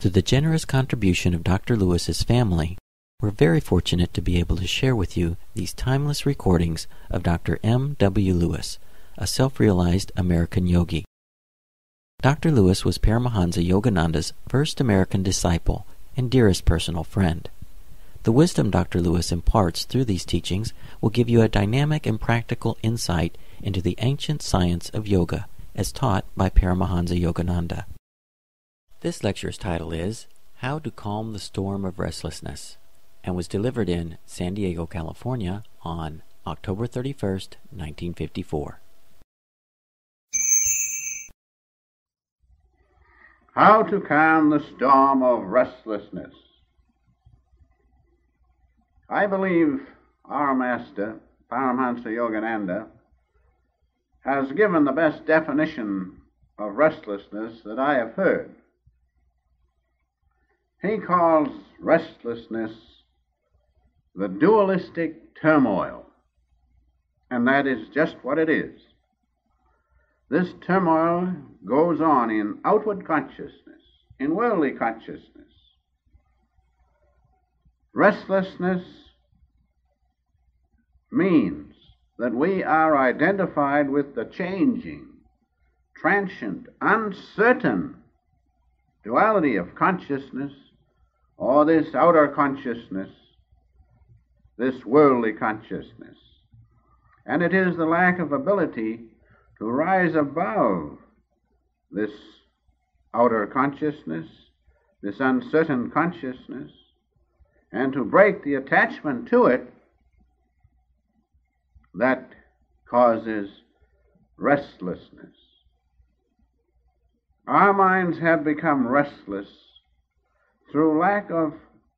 Through the generous contribution of Dr. Lewis's family, we're very fortunate to be able to share with you these timeless recordings of Dr. M. W. Lewis, a self-realized American yogi. Dr. Lewis was Paramahansa Yogananda's first American disciple and dearest personal friend. The wisdom Dr. Lewis imparts through these teachings will give you a dynamic and practical insight into the ancient science of yoga as taught by Paramahansa Yogananda. This lecture's title is How to Calm the Storm of Restlessness, and was delivered in San Diego, California on October 31st, 1954. How to calm the storm of restlessness. I believe our master, Paramahansa Yogananda, has given the best definition of restlessness that I have heard. He calls restlessness the dualistic turmoil, and that is just what it is. This turmoil goes on in outward consciousness, in worldly consciousness. Restlessness means that we are identified with the changing, transient, uncertain duality of consciousness, or this outer consciousness, this worldly consciousness. And it is the lack of ability to rise above this outer consciousness, this uncertain consciousness, and to break the attachment to it that causes restlessness. Our minds have become restless through lack of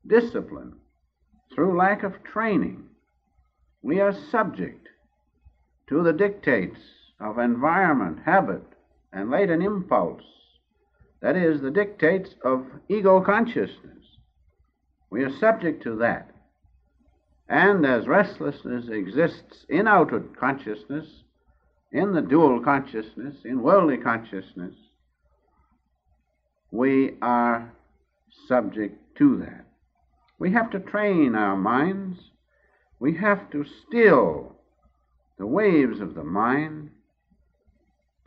discipline, through lack of training. We are subject to the dictates of environment, habit, and latent impulse. That is, the dictates of ego consciousness. We are subject to that. And as restlessness exists in outward consciousness, in the dual consciousness, in worldly consciousness, we are subject to that. We have to train our minds. We have to still the waves of the mind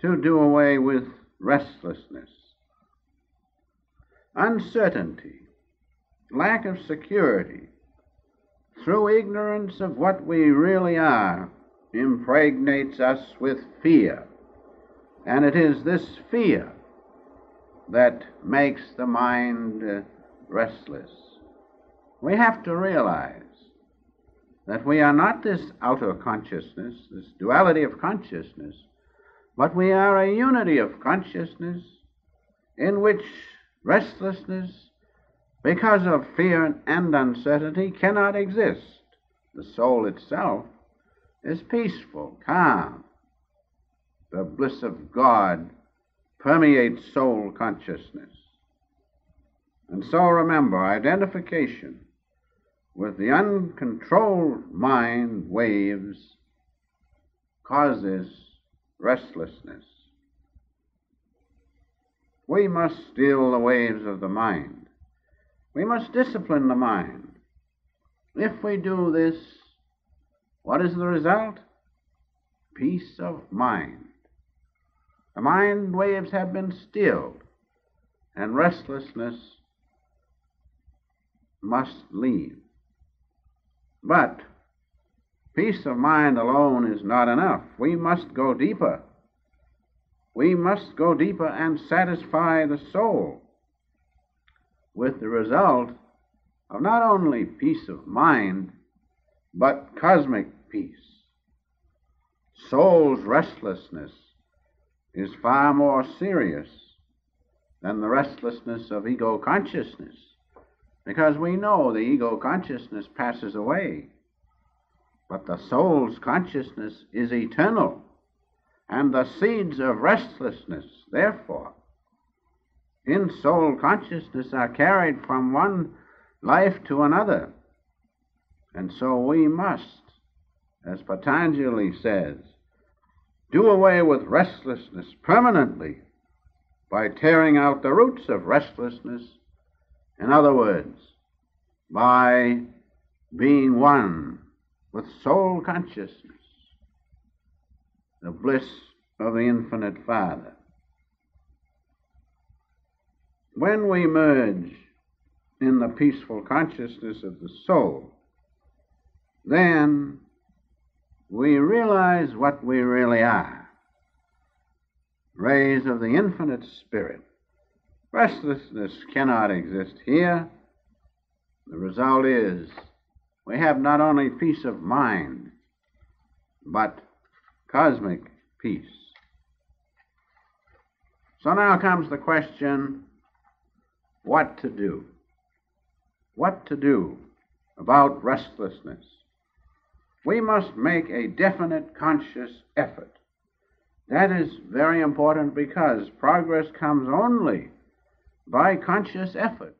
to do away with restlessness. Uncertainty, lack of security, through ignorance of what we really are, impregnates us with fear. And it is this fear that makes the mind restless. We have to realize that we are not this outer consciousness, this duality of consciousness, but we are a unity of consciousness in which restlessness, because of fear and uncertainty, cannot exist. The soul itself is peaceful, calm. The bliss of God permeates soul consciousness. And so remember, identification with the uncontrolled mind waves causes restlessness. We must still the waves of the mind. We must discipline the mind. If we do this, what is the result? Peace of mind. The mind waves have been stilled, and restlessness must leave. But peace of mind alone is not enough. We must go deeper. We must go deeper and satisfy the soul with the result of not only peace of mind, but cosmic peace. Soul's restlessness is far more serious than the restlessness of ego consciousness, because we know the ego consciousness passes away, but the soul's consciousness is eternal, and the seeds of restlessness, therefore, in soul consciousness are carried from one life to another. And so we must, as Patanjali says, do away with restlessness permanently by tearing out the roots of restlessness In other words, by being one with soul consciousness, the bliss of the infinite Father. When we merge in the peaceful consciousness of the soul, then we realize what we really are, rays of the infinite Spirit. Restlessness cannot exist here. The result is we have not only peace of mind, but cosmic peace. So now comes the question, what to do? What to do about restlessness? We must make a definite conscious effort. That is very important because progress comes only by conscious effort.